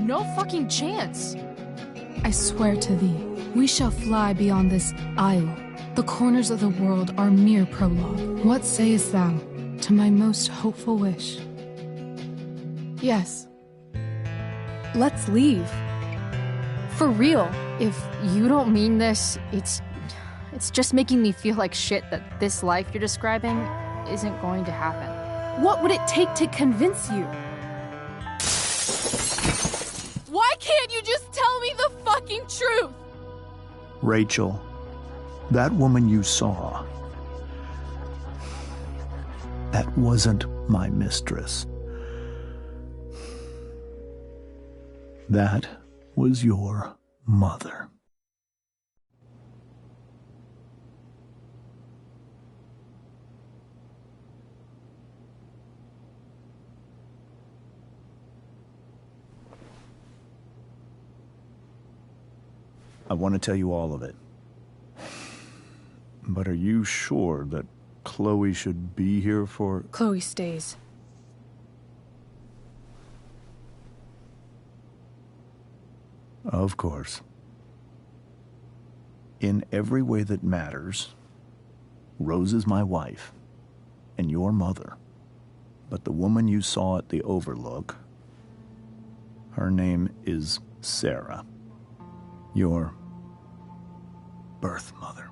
no fucking chance. I swear to thee, we shall fly beyond this isle. The corners of the world are mere prologue. What sayest thou to my most hopeful wish? Yes. Let's leave. For real. If you don't mean this, it's just making me feel like shit that this life you're describing isn't going to happen. What would it take to convince you? Why can't you just tell me the fucking truth? Rachel, that woman you saw, that wasn't my mistress. That was your mother. I want to tell you all of it. But are you sure that Chloe should be here for... Chloe stays. Of course. In every way that matters, Rose is my wife and your mother. But the woman you saw at the Overlook, her name is Sarah, your birth mother.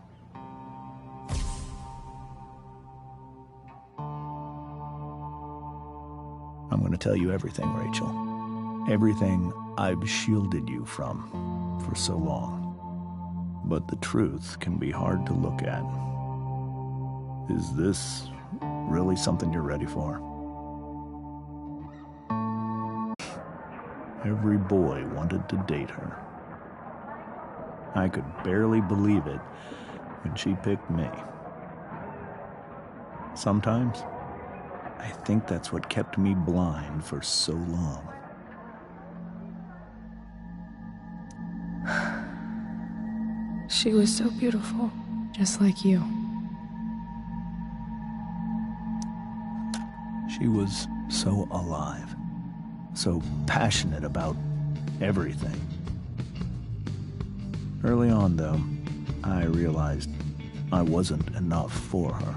I'm going to tell you everything, Rachel. Everything I've shielded you from for so long. But the truth can be hard to look at. Is this really something you're ready for? Every boy wanted to date her. I could barely believe it when she picked me. Sometimes, I think that's what kept me blind for so long. She was so beautiful, just like you. She was so alive, so passionate about everything. Early on, though, I realized I wasn't enough for her.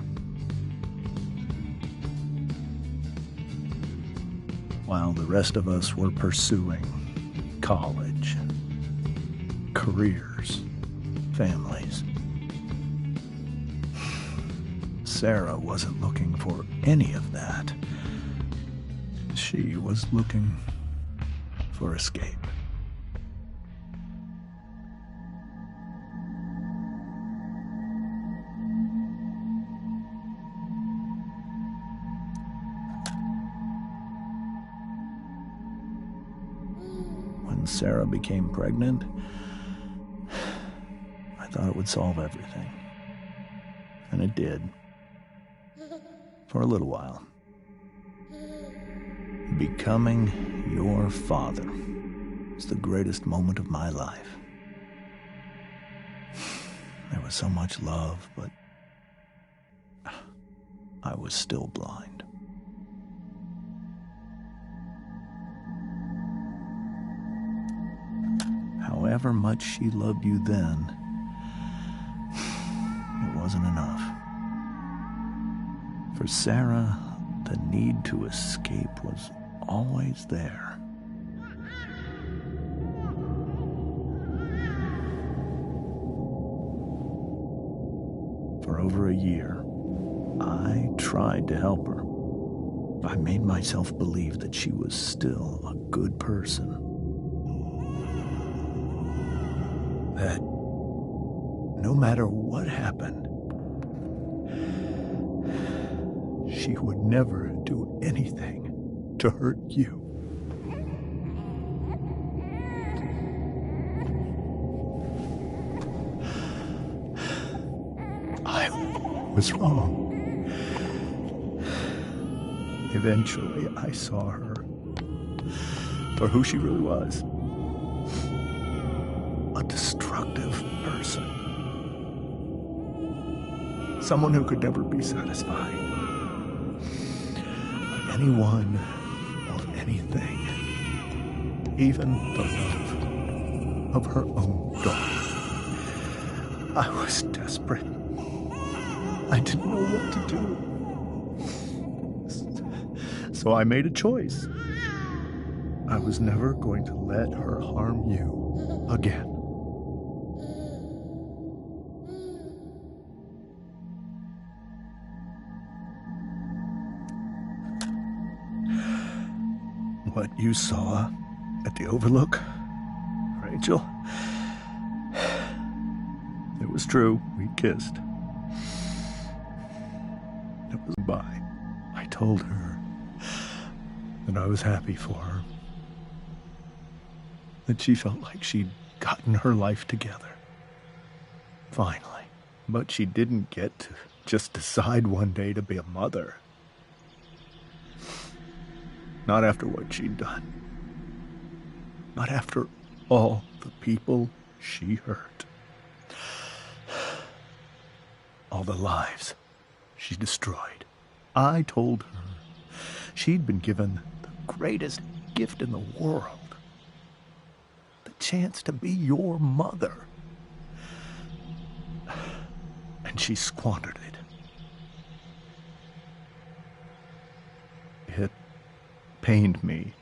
While the rest of us were pursuing college, careers, families, Sarah wasn't looking for any of that. She was looking for escape. When Sarah became pregnant, I thought it would solve everything. And it did. For a little while. Becoming your father was the greatest moment of my life. There was so much love, but I was still blind. However much she loved you then, it wasn't enough. For Sarah, the need to escape was always there. For over a year, I tried to help her. I made myself believe that she was still a good person. That no matter what happened, she would never do anything to hurt you. I was wrong. Eventually, I saw her for who she really was. A destructive person. Someone who could never be satisfied by anyone or anything. even the love of her own daughter. I was desperate. I didn't know what to do. So I made a choice. I was never going to let her harm you again. What you saw at the Overlook, Rachel, it was true. We kissed. It was goodbye. I told her that I was happy for her, that she felt like she'd gotten her life together. Finally. But she didn't get to just decide one day to be a mother. Not after what she'd done. Not after all the people she hurt. All the lives she destroyed. I told her she'd been given the greatest gift in the world. The chance to be your mother. And she squandered it. It pained me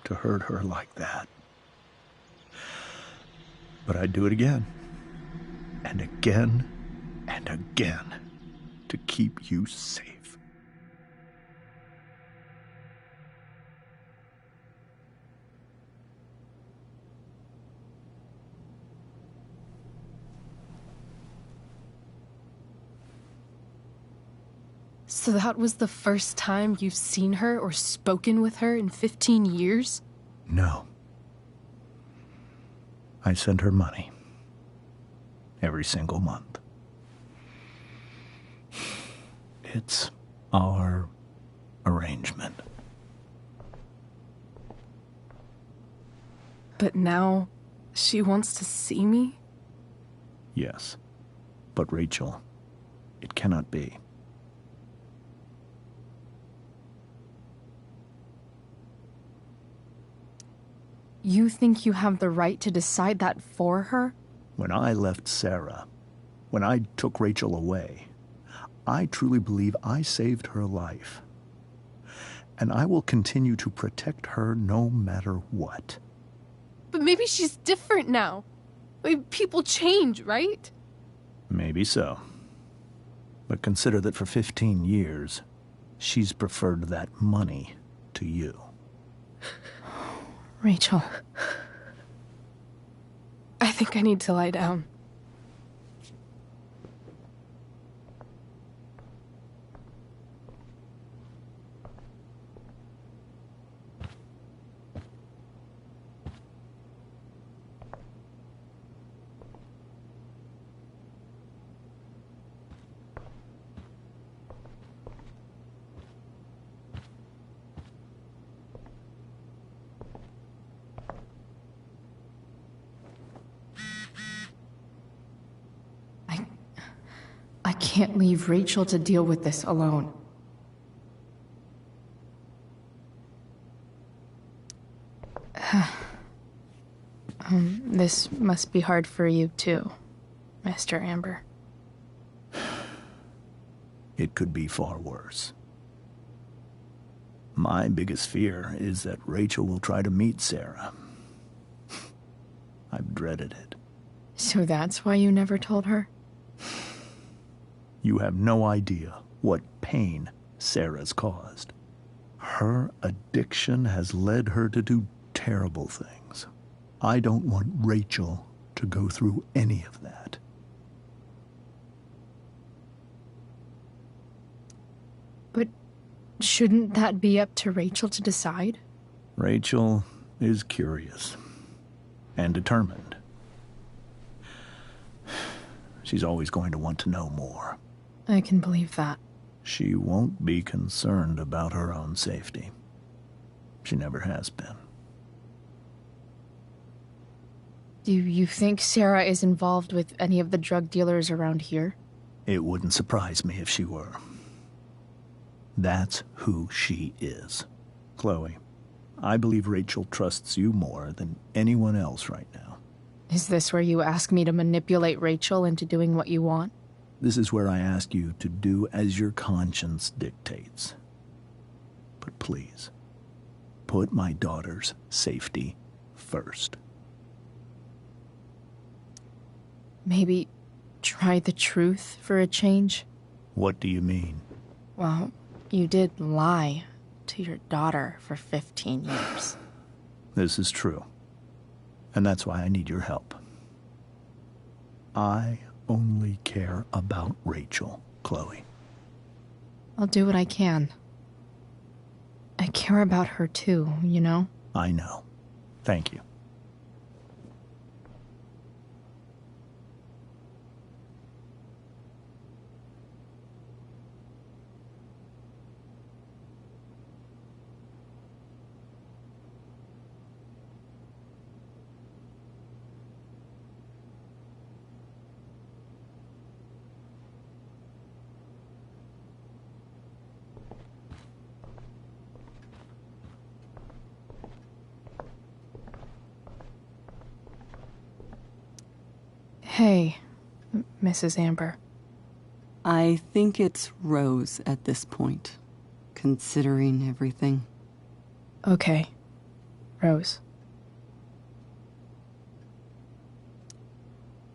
to hurt her like that. But I'd do it again, and again, and again, to keep you safe. So that was the first time you've seen her or spoken with her in 15 years? No. I sent her money. Every single month. It's our arrangement. But now, she wants to see me? Yes. But Rachel, it cannot be. You think you have the right to decide that for her? When I left Sarah, when I took Rachel away, I truly believe I saved her life. And I will continue to protect her no matter what. But maybe she's different now. People change, right? Maybe so. But consider that for 15 years, she's preferred that money to you. Rachel. I think I need to lie down. I can't leave Rachel to deal with this alone. This must be hard for you too, Mr. Amber. It could be far worse. My biggest fear is that Rachel will try to meet Sarah. I've dreaded it. So that's why you never told her? You have no idea what pain Sarah's caused. Her addiction has led her to do terrible things. I don't want Rachel to go through any of that. But shouldn't that be up to Rachel to decide? Rachel is curious and determined. She's always going to want to know more. I can believe that. She won't be concerned about her own safety. She never has been. Do you think Sarah is involved with any of the drug dealers around here? It wouldn't surprise me if she were. That's who she is. Chloe, I believe Rachel trusts you more than anyone else right now. Is this where you ask me to manipulate Rachel into doing what you want? This is where I ask you to do as your conscience dictates. But please, put my daughter's safety first. Maybe try the truth for a change? What do you mean? Well, you did lie to your daughter for 15 years. This is true. And that's why I need your help. I only care about Rachel, Chloe. I'll do what I can. I care about her too, you know? I know. Thank you. Hey, Mrs. Amber. I think it's Rose at this point, considering everything. Okay, Rose.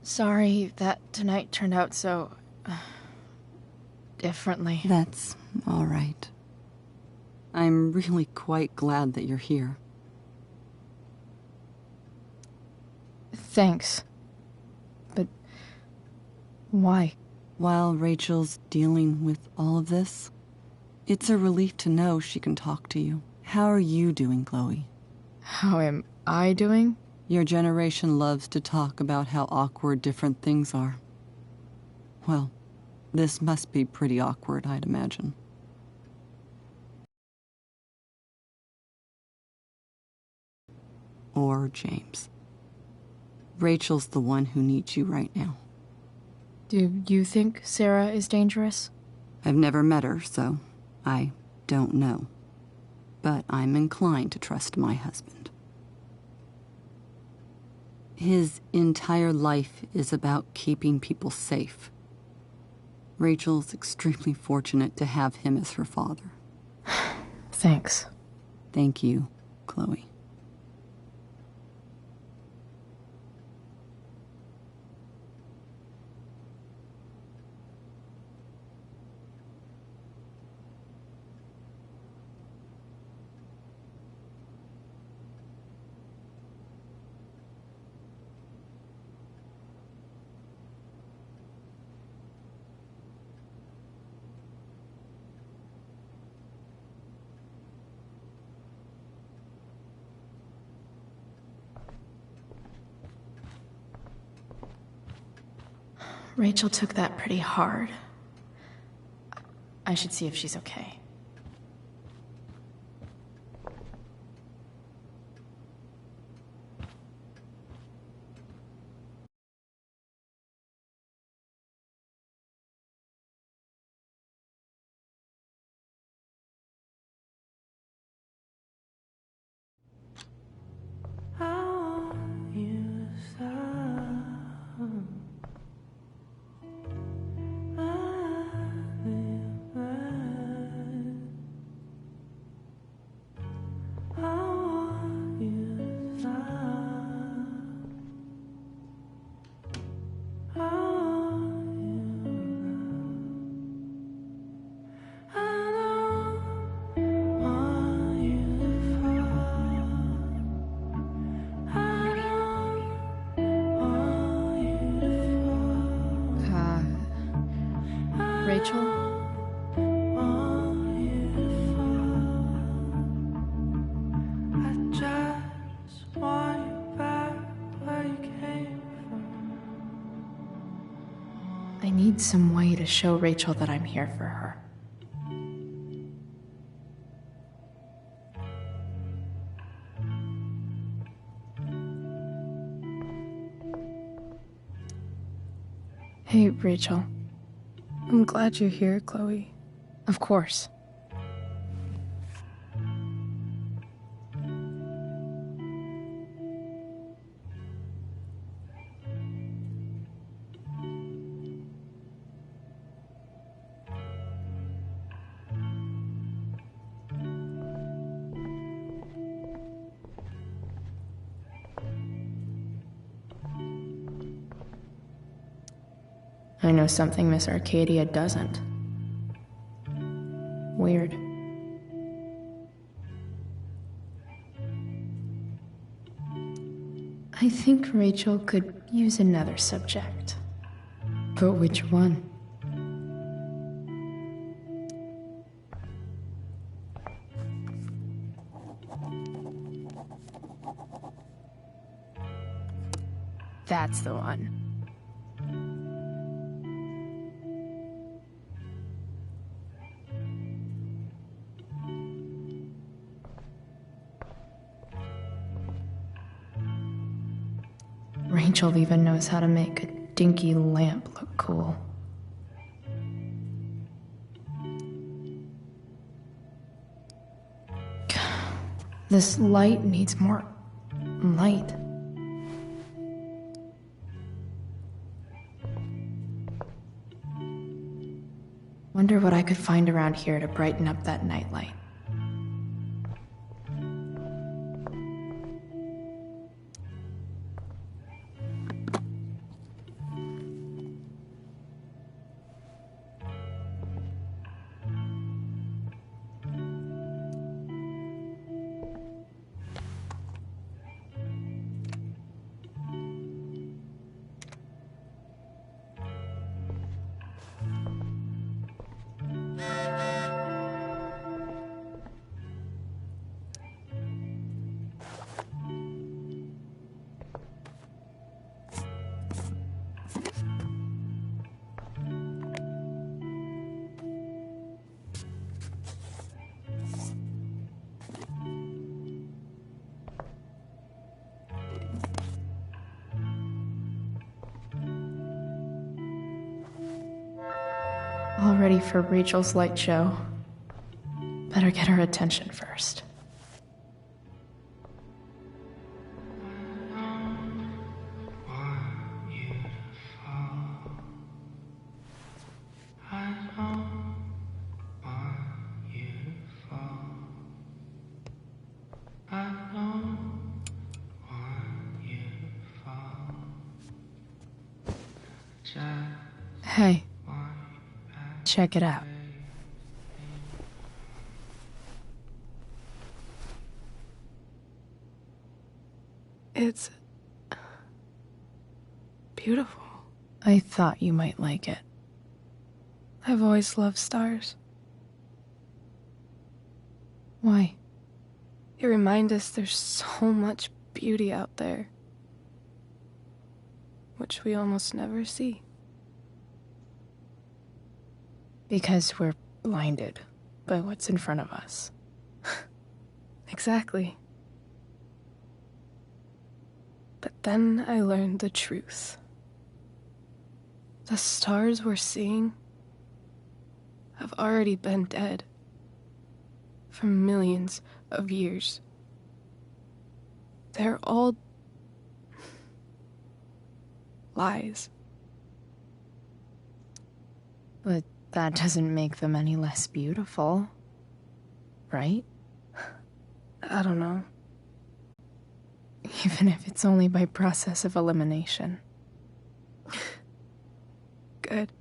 Sorry that tonight turned out so... differently. That's all right. I'm really quite glad that you're here. Thanks. But... why? While Rachel's dealing with all of this, it's a relief to know she can talk to you. How are you doing, Chloe? How am I doing? Your generation loves to talk about how awkward different things are. Well, this must be pretty awkward, I'd imagine. Or James. Rachel's the one who needs you right now. Do you think Sarah is dangerous? I've never met her, so I don't know. But I'm inclined to trust my husband. His entire life is about keeping people safe. Rachel's extremely fortunate to have him as her father. Thanks. Thank you, Chloe. Rachel took that pretty hard. I should see if she's okay. Rachel? I need some way to show Rachel that I'm here for her. Hey, Rachel. I'm glad you're here, Chloe. Of course. I know something Miss Arcadia doesn't. Weird. I think Rachel could use another subject. But which one? That's the one. Rachel even knows how to make a dinky lamp look cool. This light needs more light. Wonder what I could find around here to brighten up that nightlight. All ready for Rachel's light show. Better get her attention first. Hey. Check it out. It's beautiful. I thought you might like it. I've always loved stars. Why? They remind us there's so much beauty out there, which we almost never see. Because we're blinded by what's in front of us. Exactly. But then I learned the truth. The stars we're seeing have already been dead for millions of years. They're all lies. But that doesn't make them any less beautiful, right? I don't know. Even if it's only by process of elimination. Good.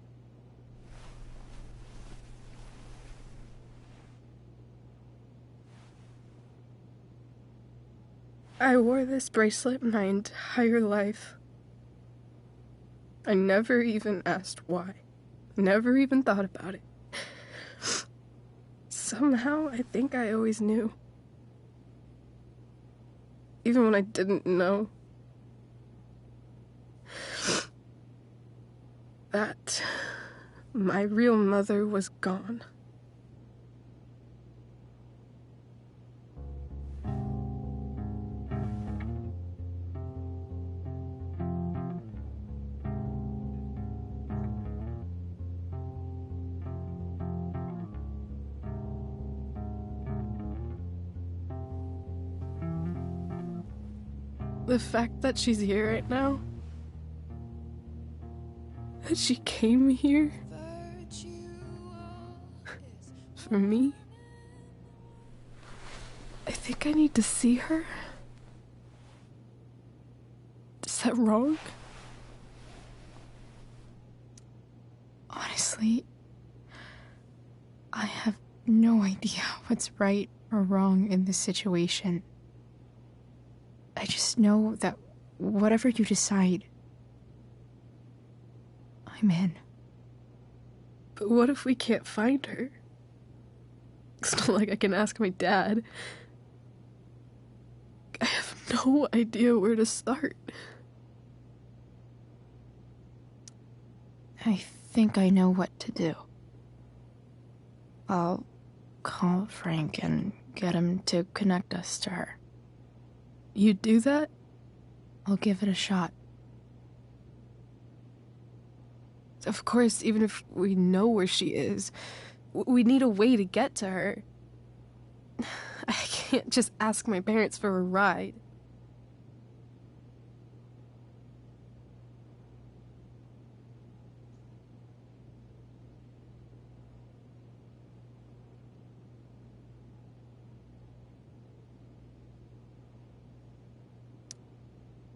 I wore this bracelet my entire life. I never even asked why. Never even thought about it. Somehow, I think I always knew. Even when I didn't know. That my real mother was gone. The fact that she's here right now, that she came here for me, I think I need to see her. Is that wrong? Honestly, I have no idea what's right or wrong in this situation. I just know that whatever you decide, I'm in. But what if we can't find her? It's not like I can ask my dad. I have no idea where to start. I think I know what to do. I'll call Frank and get him to connect us to her. You'd do that? I'll give it a shot. Of course, even if we know where she is, we need a way to get to her. I can't just ask my parents for a ride.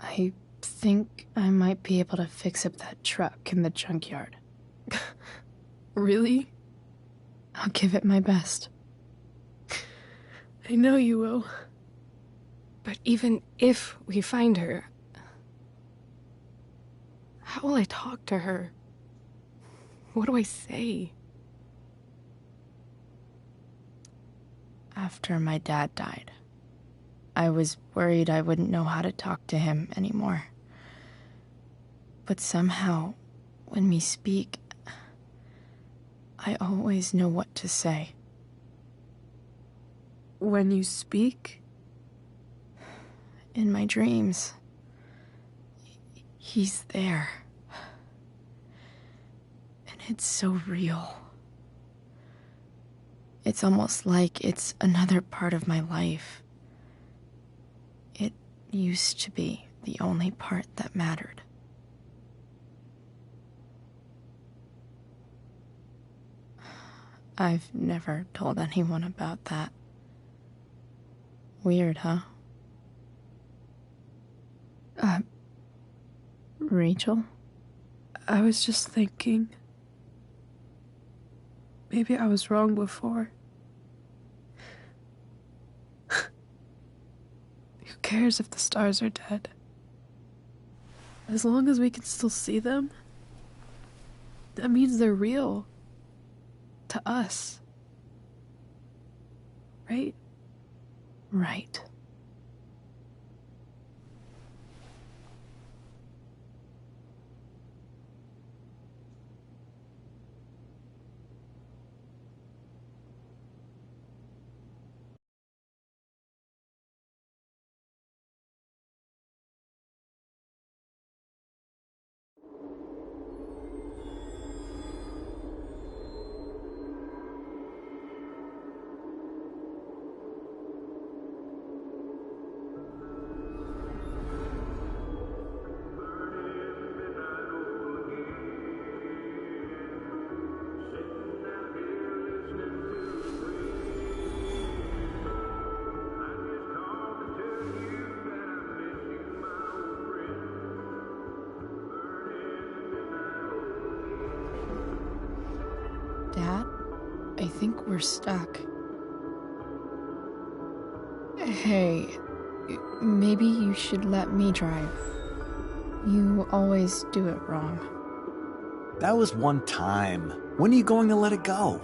I think I might be able to fix up that truck in the junkyard. Really? I'll give it my best. I know you will. But even if we find her, how will I talk to her? What do I say? After my dad died, I was worried I wouldn't know how to talk to him anymore. But somehow, when we speak, I always know what to say. When you speak? In my dreams, he's there. And it's so real. It's almost like it's another part of my life. It used to be the only part that mattered. I've never told anyone about that. Weird, huh? Rachel? I was just thinking. Maybe I was wrong before. Who cares if the stars are dead? As long as we can still see them, that means they're real. To us. Right? Right. Dad, I think we're stuck. Hey, maybe you should let me drive. You always do it wrong. That was one time. When are you going to let it go?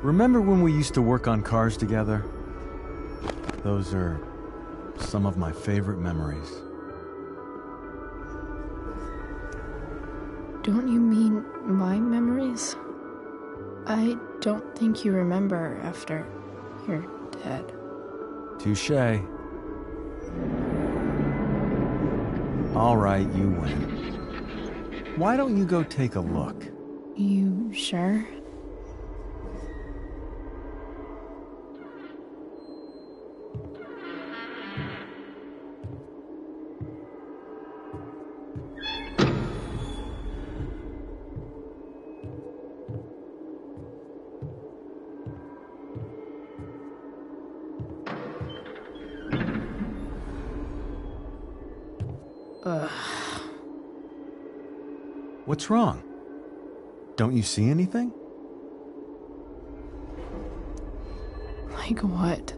Remember when we used to work on cars together? Those are some of my favorite memories. Don't you mean my memories? I don't think you remember after you're dead. Touché. All right, you win. Why don't you go take a look? You sure? What's wrong? Don't you see anything? Like what?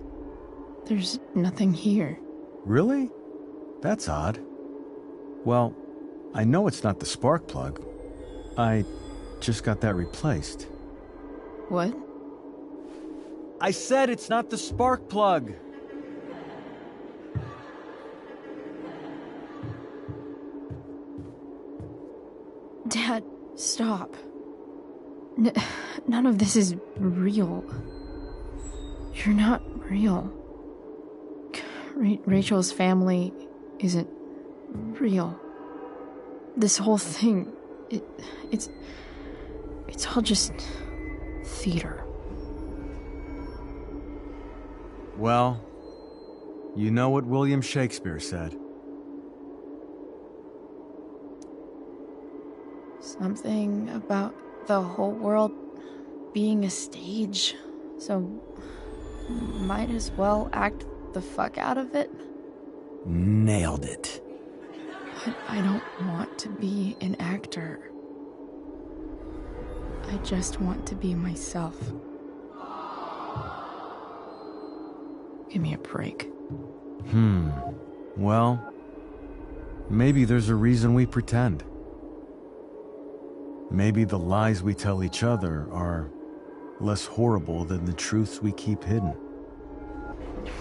There's nothing here. Really? That's odd. Well, I know it's not the spark plug. I just got that replaced. What? I said it's not the spark plug! Dad, stop. None of this is real. You're not real. Rachel's family isn't real. This whole thing, it's all just theater. Well, you know what William Shakespeare said. Something about the whole world being a stage, so might as well act the fuck out of it. Nailed it. But I don't want to be an actor. I just want to be myself. Give me a break. Well, maybe there's a reason we pretend. Maybe the lies we tell each other are less horrible than the truths we keep hidden.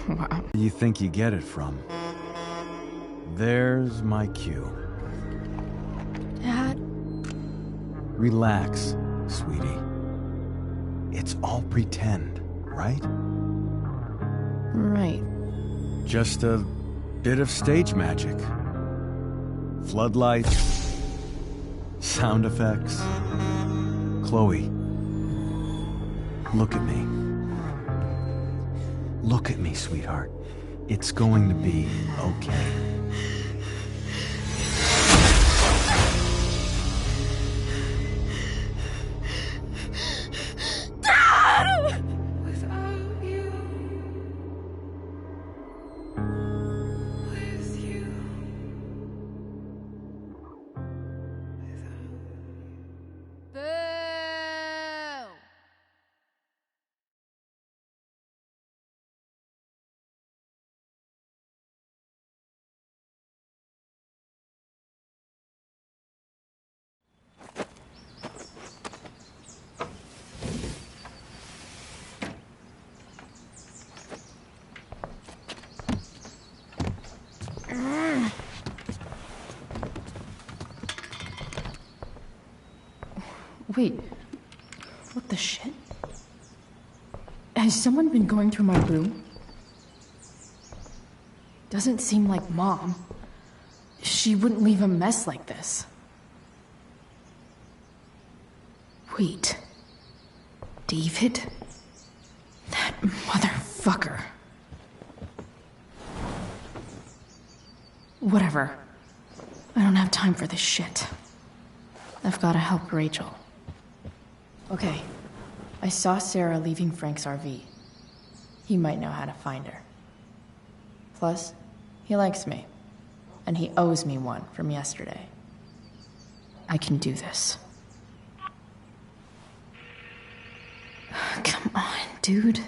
Wow. Where do you think you get it from? There's my cue. Dad? Relax, sweetie. It's all pretend, right? Right. Just a bit of stage magic. Floodlights, sound effects. Chloe, look at me. Look at me, sweetheart. It's going to be okay. Wait, what the shit? Has someone been going through my room? Doesn't seem like Mom. She wouldn't leave a mess like this. Wait. David? That motherfucker. Whatever. I don't have time for this shit. I've gotta help Rachel. Okay. I saw Sarah leaving Frank's RV. He might know how to find her. Plus, he likes me. And he owes me one from yesterday. I can do this. Come on, dude.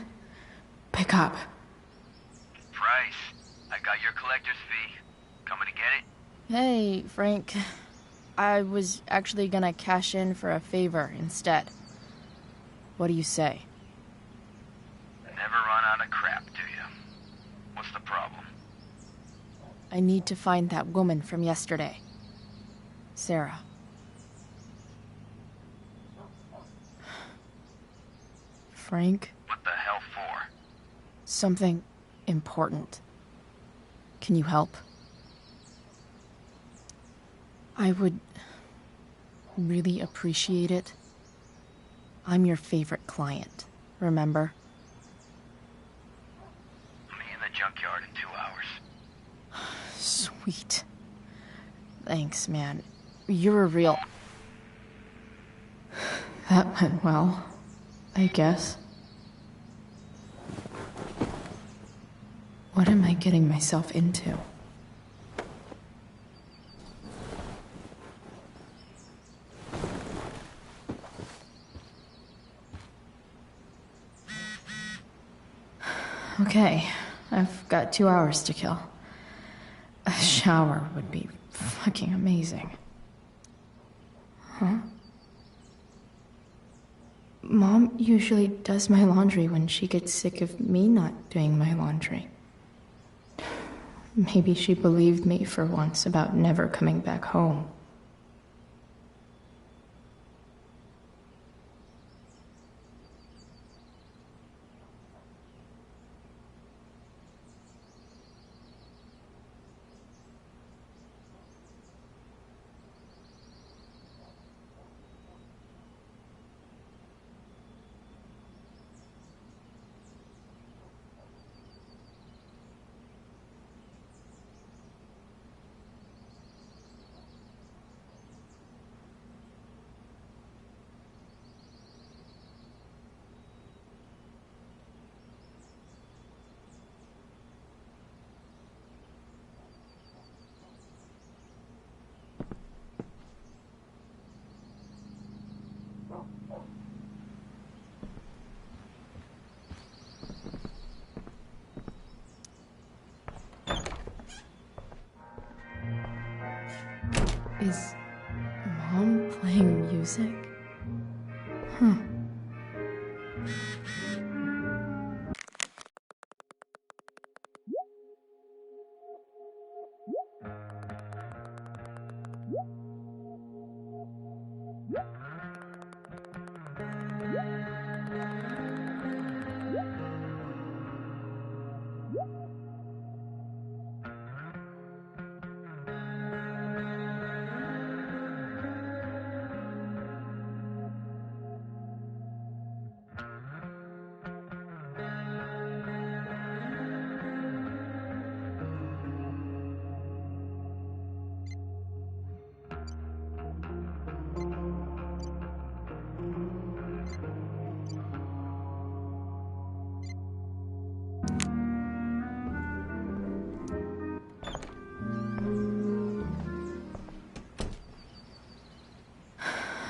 Pick up. Price, I got your collector's fee. Coming to get it? Hey, Frank. I was actually gonna cash in for a favor instead. What do you say? Never run out of crap, do you? What's the problem? I need to find that woman from yesterday. Sarah. Frank? What the hell for? Something important. Can you help? I would really appreciate it. I'm your favorite client, remember? I'll be in the junkyard in 2 hours. Sweet. Thanks, man. You're a real... That went well, I guess. What am I getting myself into? Okay, I've got 2 hours to kill. A shower would be fucking amazing. Huh? Mom usually does my laundry when she gets sick of me not doing my laundry. Maybe she believed me for once about never coming back home. Is Mom playing music? Huh.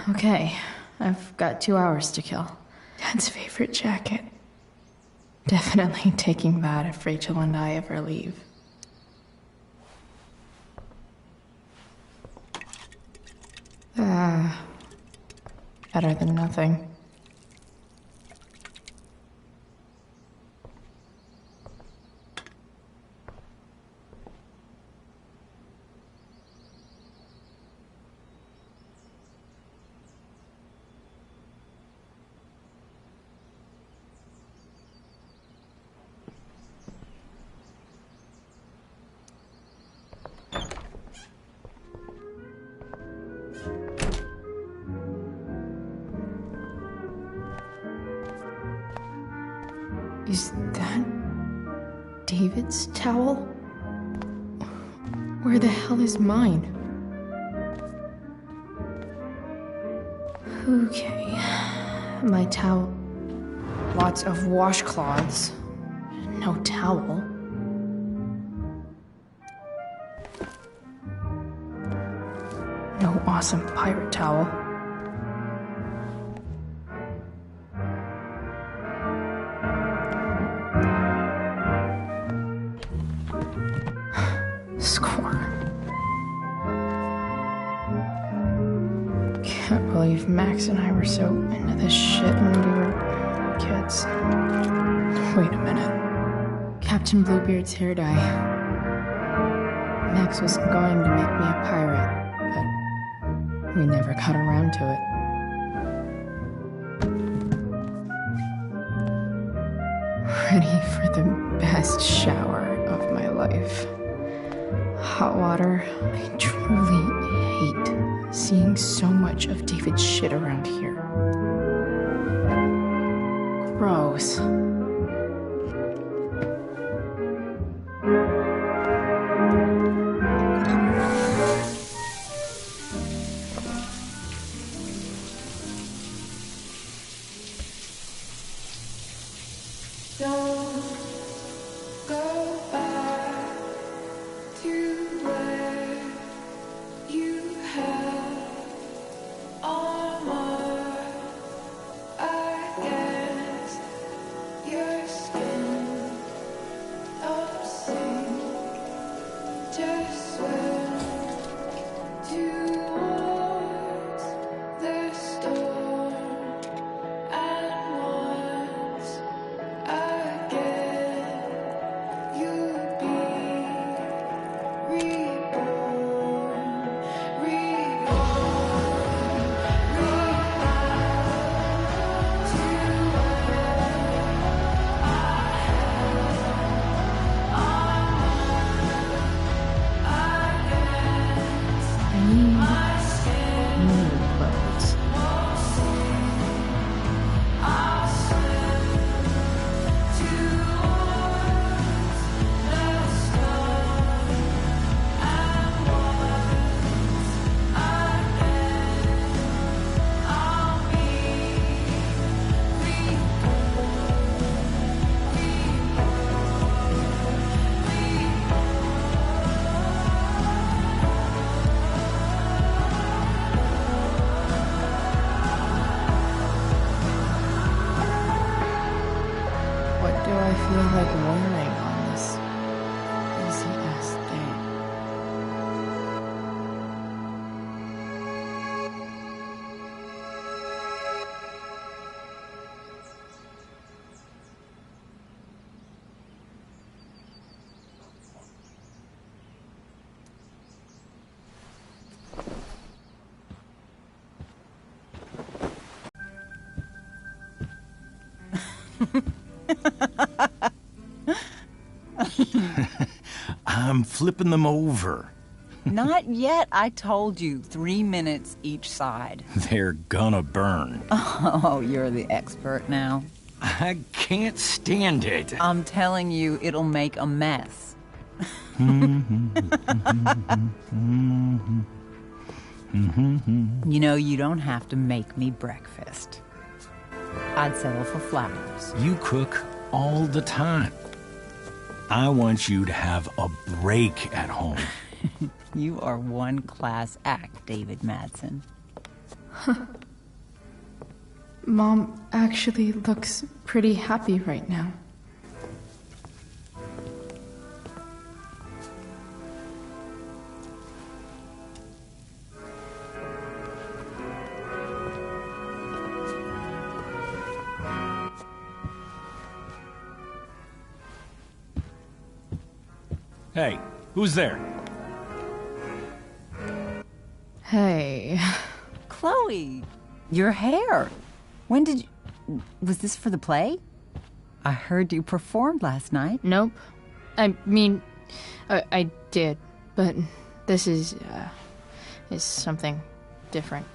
Okay, I've got 2 hours to kill. Dad's favorite jacket. Definitely taking that if Rachel and I ever leave. Better than nothing. Is that David's towel? Where the hell is mine? Okay, my towel. Lots of washcloths. No towel. No awesome pirate towel. Score. Can't believe Max and I were so into this shit when we were kids. Wait a minute. Captain Bluebeard's hair dye. Max was going to make me a pirate, but we never got around to it. Ready for the best shower of my life. Hot water. I truly hate seeing so much of David's shit around here. Gross. You What do I feel like wearing on this busy-ass day? I'm flipping them over. Not yet. I told you, 3 minutes each side. They're gonna burn. Oh, you're the expert now. I can't stand it. I'm telling you, it'll make a mess. You know, you don't have to make me breakfast. I'd settle for flowers. You cook all the time. I want you to have a break at home. You are one class act, David Madsen. Mom actually looks pretty happy right now. Hey, who's there? Hey. Chloe, your hair. When did you... Was this for the play? I heard you performed last night. Nope. I mean, I did, but this is something different.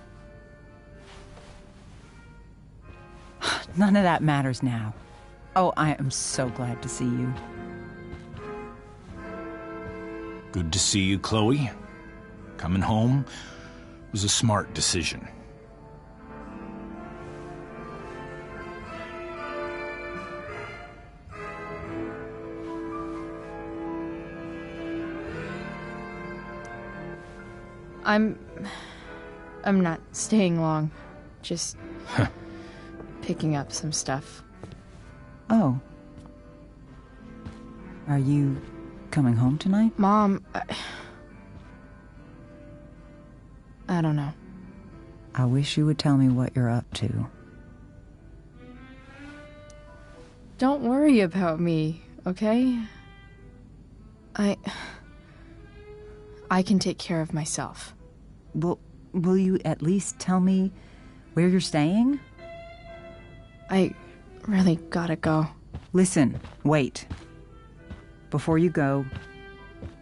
None of that matters now. Oh, I am so glad to see you. Good to see you, Chloe. Coming home was a smart decision. I'm not staying long. Just picking up some stuff. Oh. Are you coming home tonight? Mom, I don't know. I wish you would tell me what you're up to. Don't worry about me, okay? I can take care of myself. Will you at least tell me where you're staying? I really gotta go. Listen, wait. Before you go,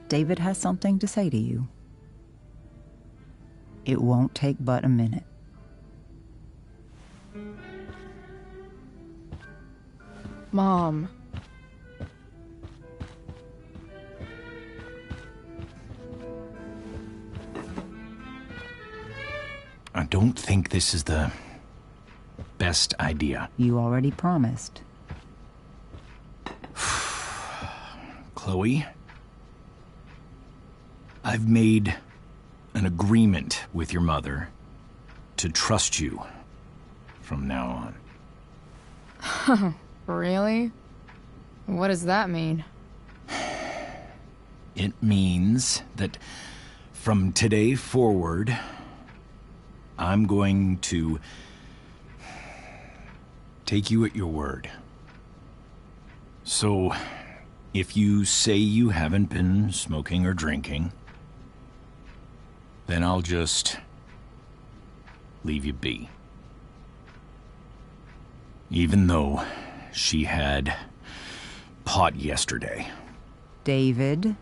David has something to say to you. It won't take but a minute. Mom. I don't think this is the best idea. You already promised. Chloe, I've made an agreement with your mother to trust you from now on. Really? What does that mean? It means that from today forward, I'm going to take you at your word. So, if you say you haven't been smoking or drinking, then I'll just leave you be. Even though she had pot yesterday. David,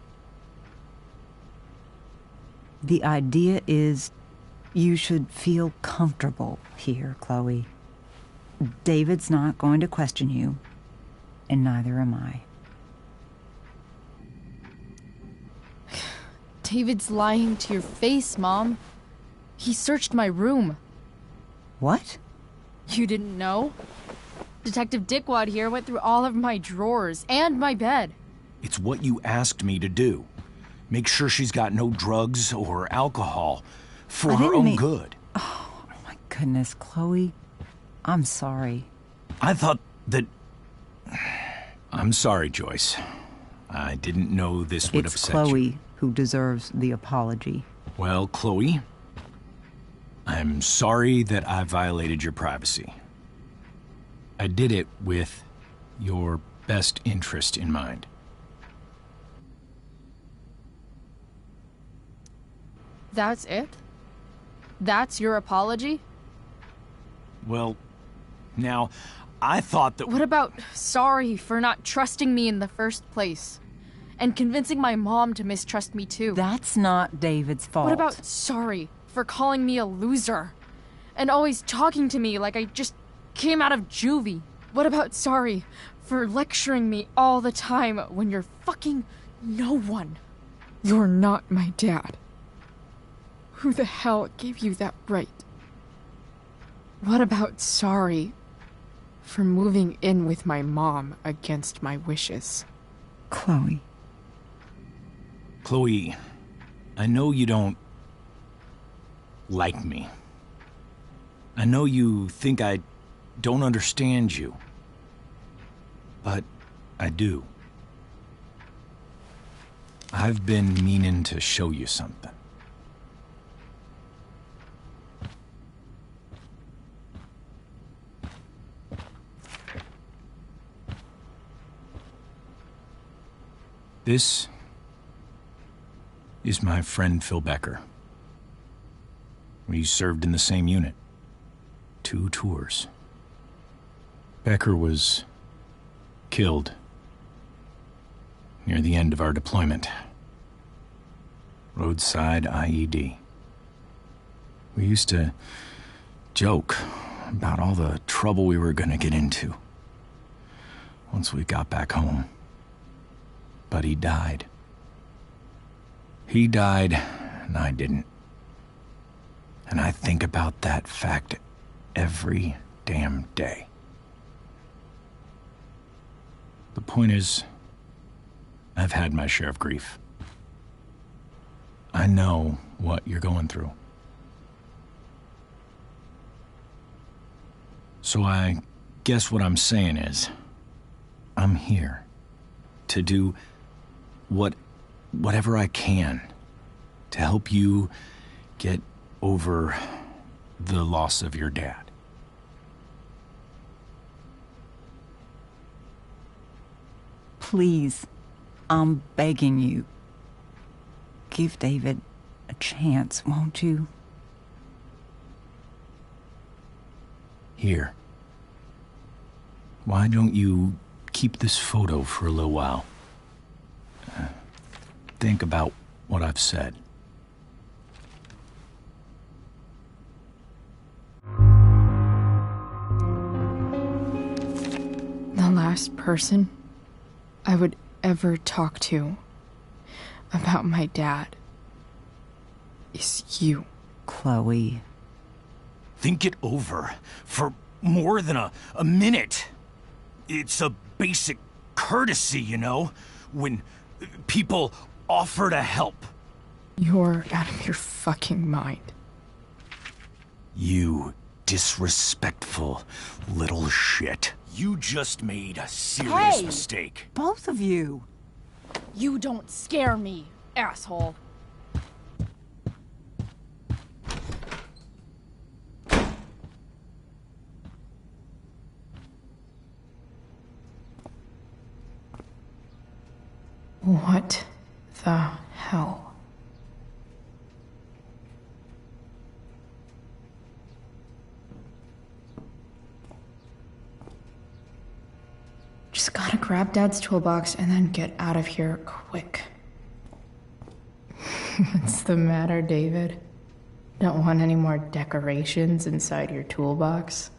the idea is you should feel comfortable here, Chloe. David's not going to question you, and neither am I. David's lying to your face, Mom. He searched my room. What? You didn't know? Detective Dickwad here went through all of my drawers and my bed. It's what you asked me to do. Make sure she's got no drugs or alcohol for her own good. Oh, my goodness, Chloe. I'm sorry. I thought that I'm sorry, Joyce. I didn't know this would It's upset Chloe you. who deserves the apology. Well, Chloe, I'm sorry that I violated your privacy. I did it with your best interest in mind. That's it? That's your apology? Well, now, I thought that... What about sorry for not trusting me in the first place? And convincing my mom to mistrust me too? That's not David's fault. What about sorry for calling me a loser? And always talking to me like I just came out of juvie? What about sorry for lecturing me all the time when you're fucking no one? You're not my dad. Who the hell gave you that right? What about sorry for moving in with my mom against my wishes? Chloe. Chloe, I know you don't like me. I know you think I don't understand you. But I do. I've been meaning to show you something. This is my friend Phil Becker. We served in the same unit. 2 tours. Becker was killed near the end of our deployment. Roadside IED. We used to joke about all the trouble we were gonna get into once we got back home. But he died. He died, and I didn't. And I think about that fact every damn day. The point is, I've had my share of grief. I know what you're going through. So I guess what I'm saying is, I'm here to do whatever I can to help you get over the loss of your dad. Please, I'm begging you. Give David a chance, won't you? Here. Why don't you keep this photo for a little while? Think about what I've said. The last person I would ever talk to about my dad is you. Chloe. Think it over for more than a minute. It's a basic courtesy, you know, when people offer to help. You're out of your fucking mind. You disrespectful little shit. You just made a serious mistake. Both of you. You don't scare me, asshole. What the hell? Just gotta grab Dad's toolbox and then get out of here quick. What's the matter, David? Don't want any more decorations inside your toolbox?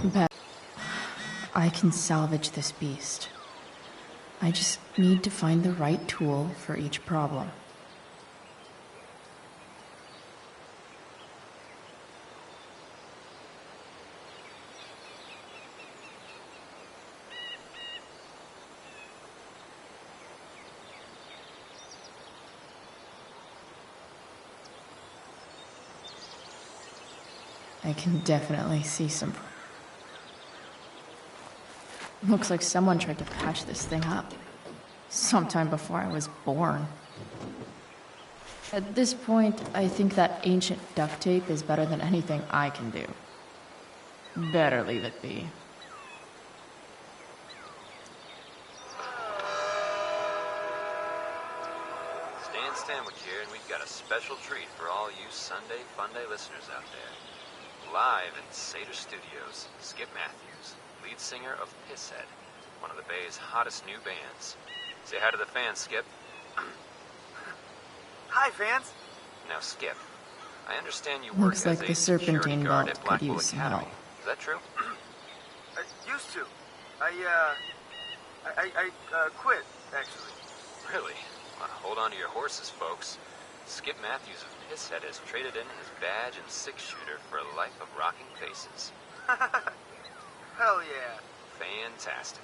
But I can salvage this beast. I just need to find the right tool for each problem. I can definitely see some... Looks like someone tried to patch this thing up. Sometime before I was born. At this point, I think that ancient duct tape is better than anything I can do. Better leave it be. Stan Stanwyck here, and we've got a special treat for all you Sunday Funday listeners out there. Live in Seder Studios, Skip Matthews, lead singer of Pisshead, one of the Bay's hottest new bands. Say hi to the fans, Skip. Hi, fans. Now, Skip, I understand you work Looks as like a the security Serpentine guard Belt at could Blackwell use some Academy. help. Is that true? Used to. I quit, actually. Really? Well, hold on to your horses, folks. Skip Matthews of Pisshead has traded in his badge and six-shooter for a life of rocking faces. Hell yeah. Fantastic.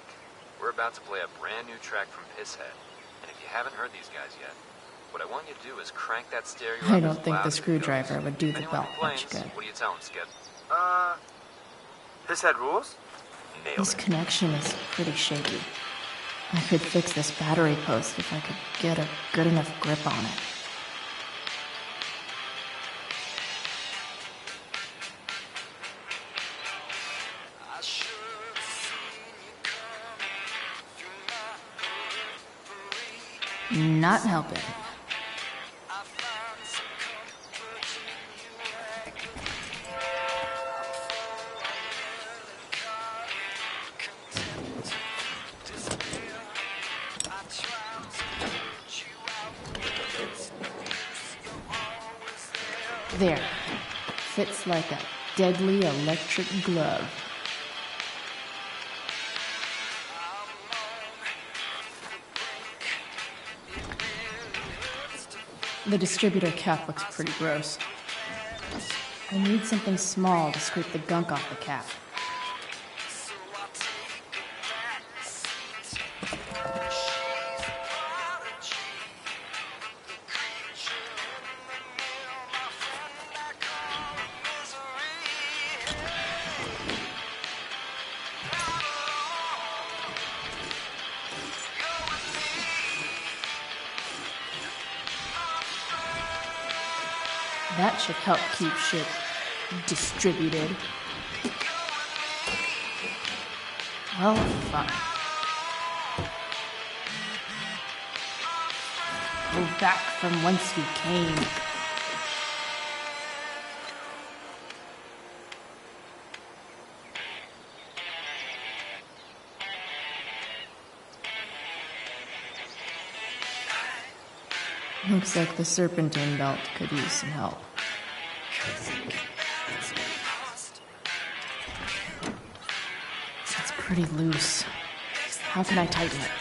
We're about to play a brand new track from Pisshead. And if you haven't heard these guys yet, what I want you to do is crank that stereo up I as don't think loud the as it screwdriver goes. would do If the anyone belt complains, much good. what do you tell them, Skip? Pisshead rules? Nailed This it. connection is pretty shaky. I could fix this battery post if I could get a good enough grip on it. Not helping. There. Fits like a deadly electric glove. The distributor cap looks pretty gross. I need something small to scrape the gunk off the cap. That should help keep shit distributed. Well, fine. Go back from whence we came. Looks like the Serpentine Belt could use some help. It's pretty loose. How can I tighten it?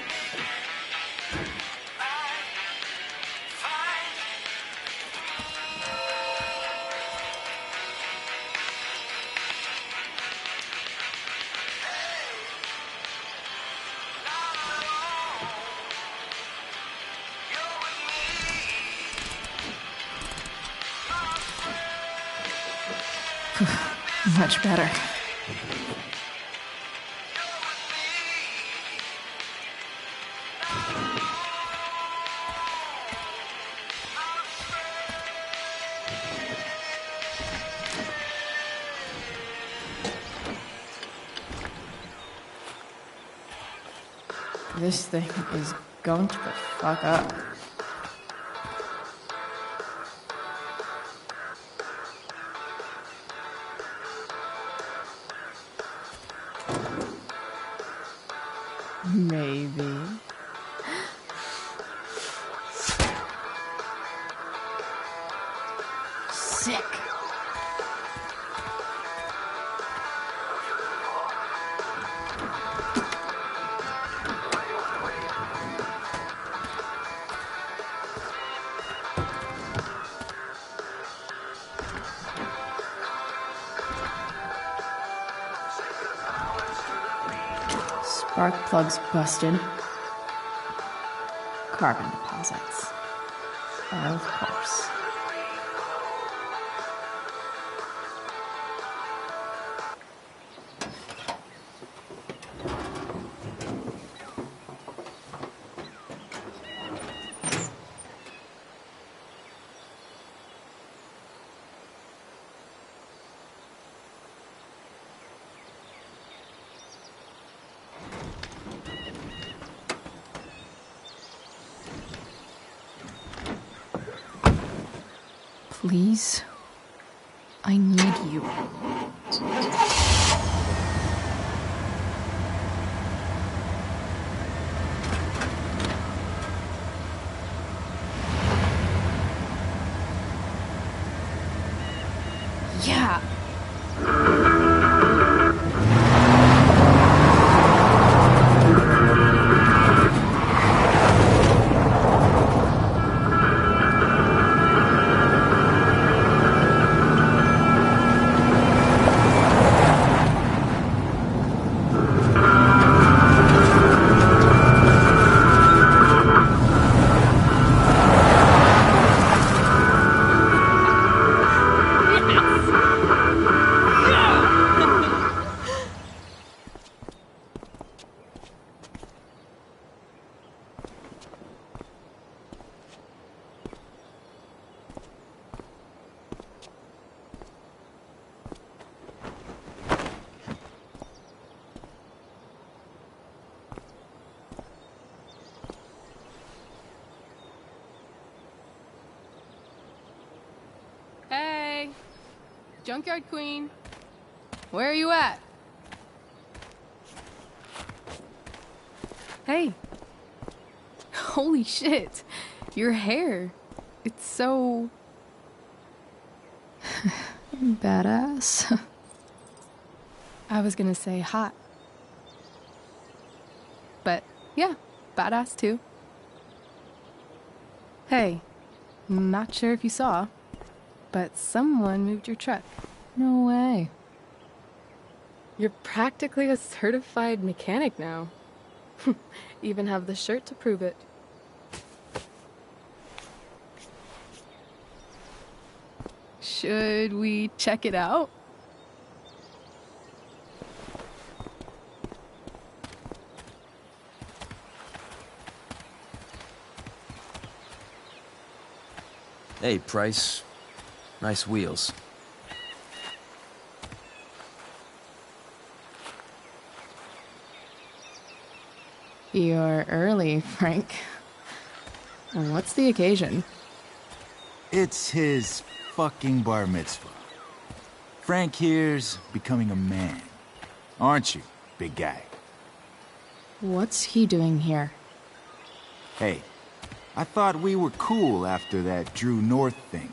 Much better. This thing is going to the fuck up. Maybe. Sick. Spark plug's busted. Carbon deposits. Of course. Please, I need you. Yeah. Hey! Junkyard Queen! Where are you at? Hey! Holy shit! Your hair! It's so... Badass. I was gonna say hot. But, yeah, badass too. Hey, not sure if you saw, but someone moved your truck. No way. You're practically a certified mechanic now. Even have the shirt to prove it. Should we check it out? Hey, Price. Nice wheels. You're early, Frank. What's the occasion? It's his fucking bar mitzvah. Frank here's becoming a man. Aren't you, big guy? What's he doing here? Hey, I thought we were cool after that Drew North thing.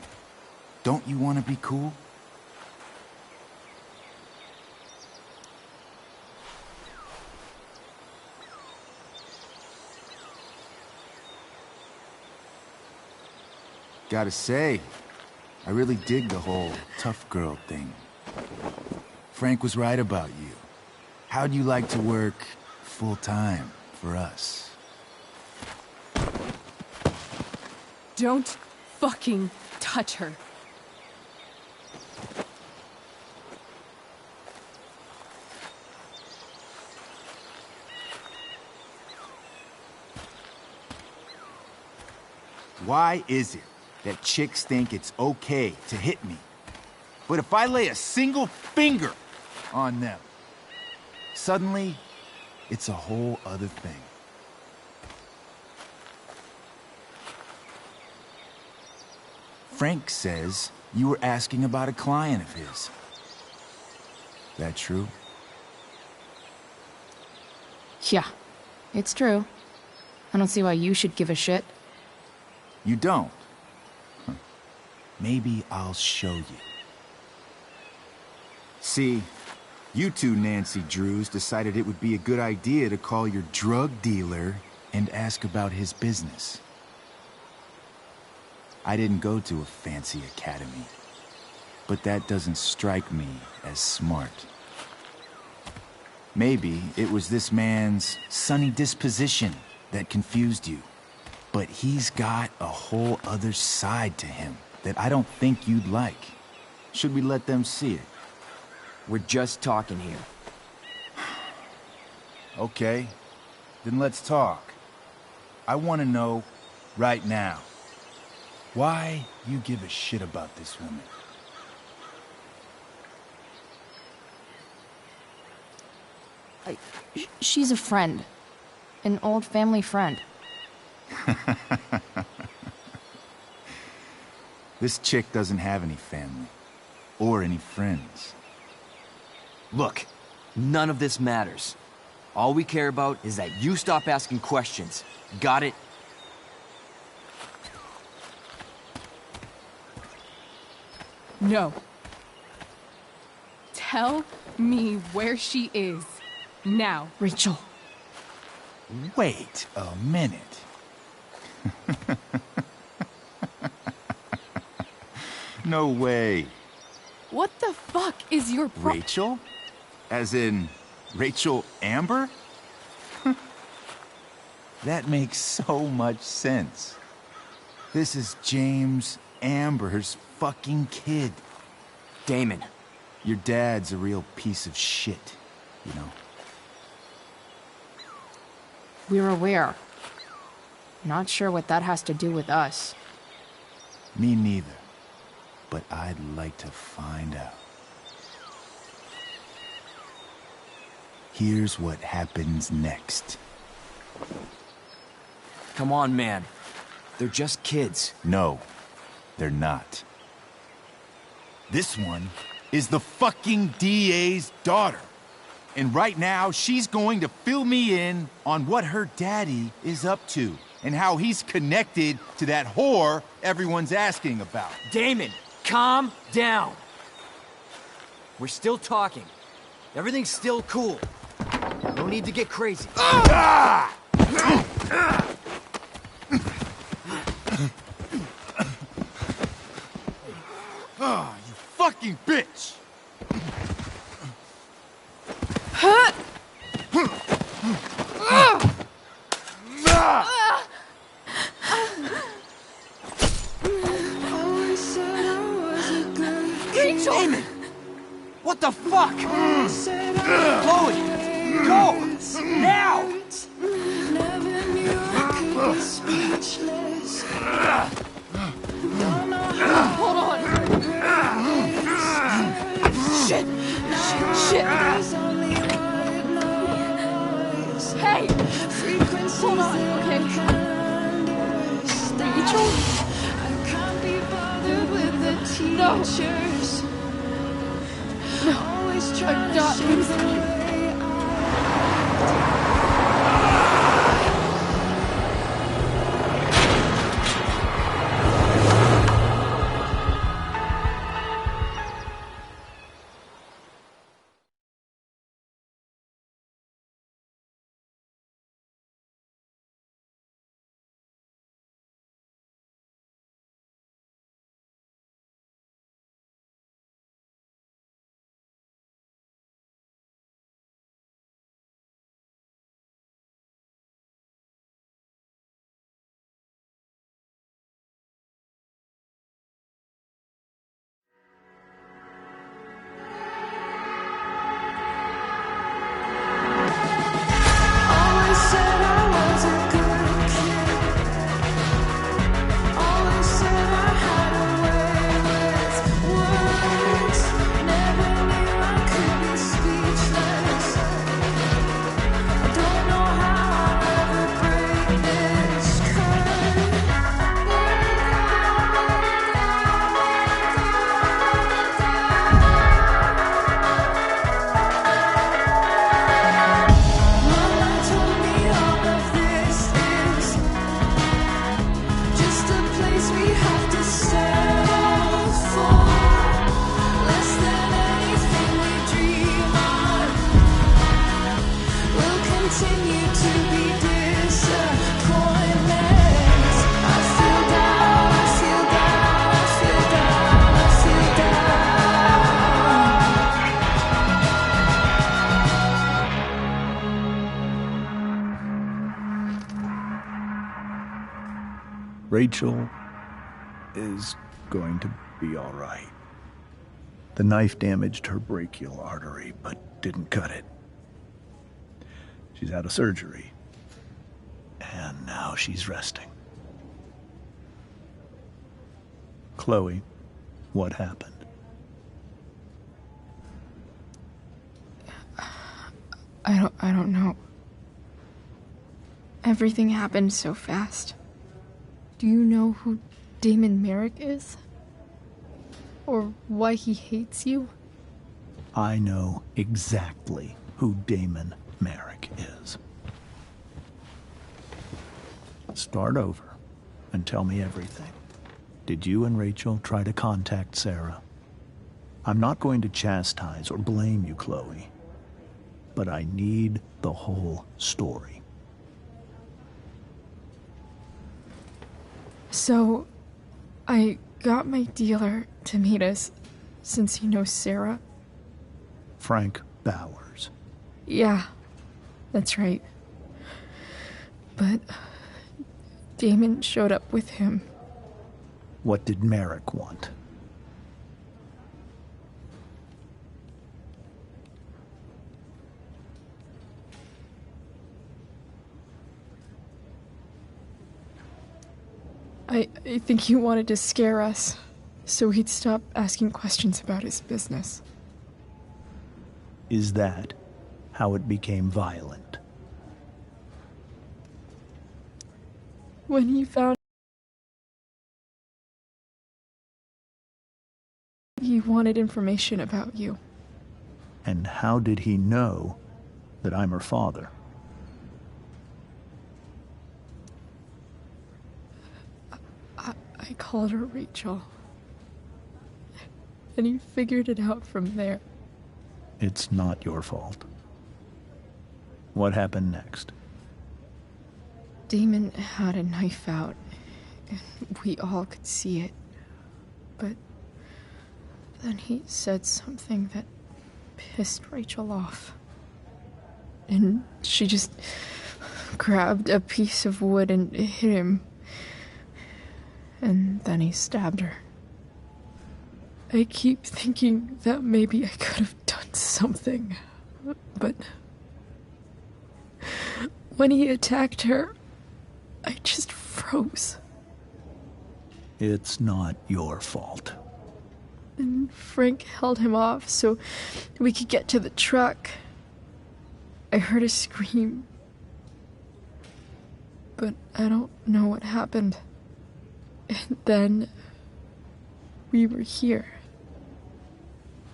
Don't you want to be cool? Gotta say, I really dig the whole tough girl thing. Frank was right about you. How'd you like to work full-time for us? Don't fucking touch her. Why is it that chicks think it's okay to hit me? But if I lay a single finger on them, suddenly, it's a whole other thing. Frank says you were asking about a client of his. That true? Yeah, it's true. I don't see why you should give a shit. You don't? Huh. Maybe I'll show you. See, you two Nancy Drews decided it would be a good idea to call your drug dealer and ask about his business. I didn't go to a fancy academy, but that doesn't strike me as smart. Maybe it was this man's sunny disposition that confused you. But he's got a whole other side to him that I don't think you'd like. Should we let them see it? We're just talking here. Okay, then let's talk. I want to know, right now, why you give a shit about this woman. She's a friend. An old family friend. This chick doesn't have any family. Or any friends. Look, none of this matters. All we care about is that you stop asking questions. Got it? No. Tell me where she is. Now. Rachel. Wait a minute. No way. What the fuck is your Rachel? As in, Rachel Amber? That makes so much sense. This is James Amber's fucking kid. Damon. Your dad's a real piece of shit, you know? We're aware. Not sure what that has to do with us. Me neither. But I'd like to find out. Here's what happens next. Come on, man. They're just kids. No, they're not. This one is the fucking DA's daughter. And right now, she's going to fill me in on what her daddy is up to and how he's connected to that whore everyone's asking about. Damon, calm down. We're still talking. Everything's still cool. No need to get crazy. Ah! Oh, you fucking bitch! Rachel! Damon! What the fuck? Chloe! Go! Now! Hold on! Shit! Shit! Hey! Hold on, okay? Rachel? No! No! I'm not losing you. Rachel is going to be all right. The knife damaged her brachial artery, but didn't cut it. She's out of surgery, and now she's resting. Chloe, what happened? I don't know. Everything happened so fast. Do you know who Damon Merrick is? Or why he hates you? I know exactly who Damon Merrick is. Start over and tell me everything. Did you and Rachel try to contact Sarah? I'm not going to chastise or blame you, Chloe, but I need the whole story. So, I got my dealer to meet us, since he knows Sarah. Frank Bowers. Yeah, that's right. But Damon showed up with him. What did Merrick want? I think he wanted to scare us, so he'd stop asking questions about his business. Is that how it became violent? When he found he wanted information about you. And how did he know that I'm her father? I called her Rachel. And he figured it out from there. It's not your fault. What happened next? Damon had a knife out, and we all could see it. But then he said something that pissed Rachel off. And she just grabbed a piece of wood and hit him. And then he stabbed her. I keep thinking that maybe I could have done something, but when he attacked her, I just froze. It's not your fault. And Frank held him off so we could get to the truck. I heard a scream, but I don't know what happened. And then we were here.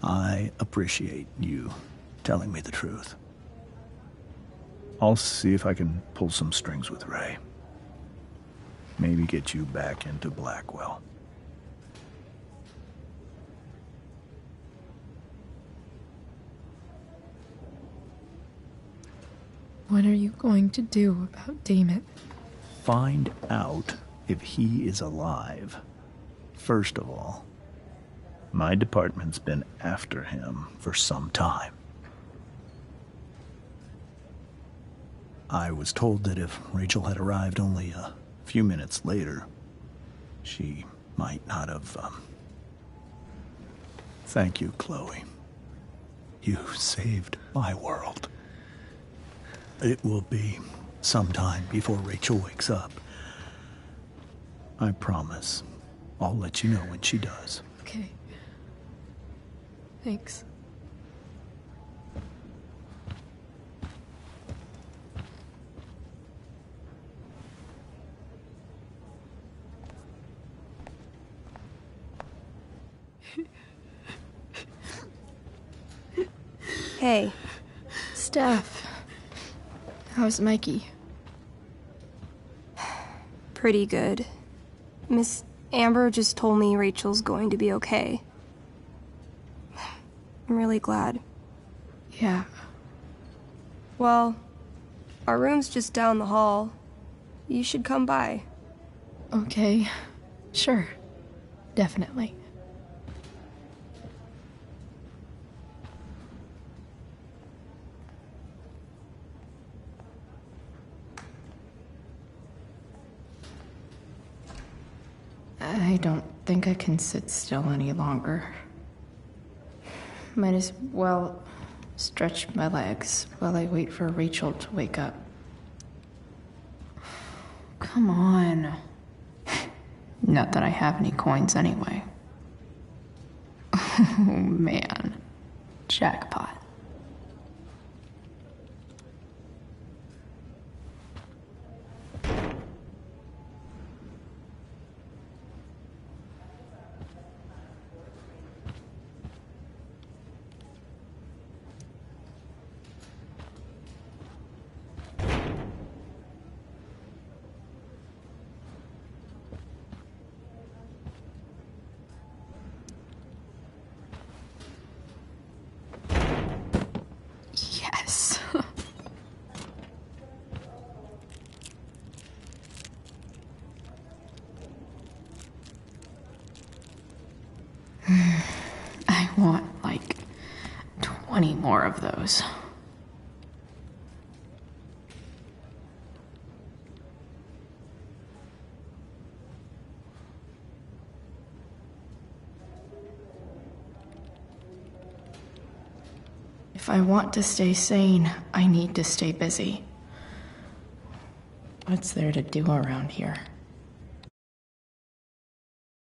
I appreciate you telling me the truth. I'll see if I can pull some strings with Ray. Maybe get you back into Blackwell. What are you going to do about Damon? Find out if he is alive. First of all, my department's been after him for some time. I was told that if Rachel had arrived only a few minutes later, she might not have, Thank you, Chloe. You saved my world. It will be some time before Rachel wakes up. I promise. I'll let you know when she does. Okay. Thanks. Hey. Steph. How's Mikey? Pretty good. Miss Amber just told me Rachel's going to be okay. I'm really glad. Yeah. Well, our room's just down the hall. You should come by. Okay. Sure. Definitely. I don't think I can sit still any longer. Might as well stretch my legs while I wait for Rachel to wake up. Come on. Not that I have any coins anyway. Oh man. Jackpot. Yes. I want like 20 more of those. If I want to stay sane, I need to stay busy. What's there to do around here?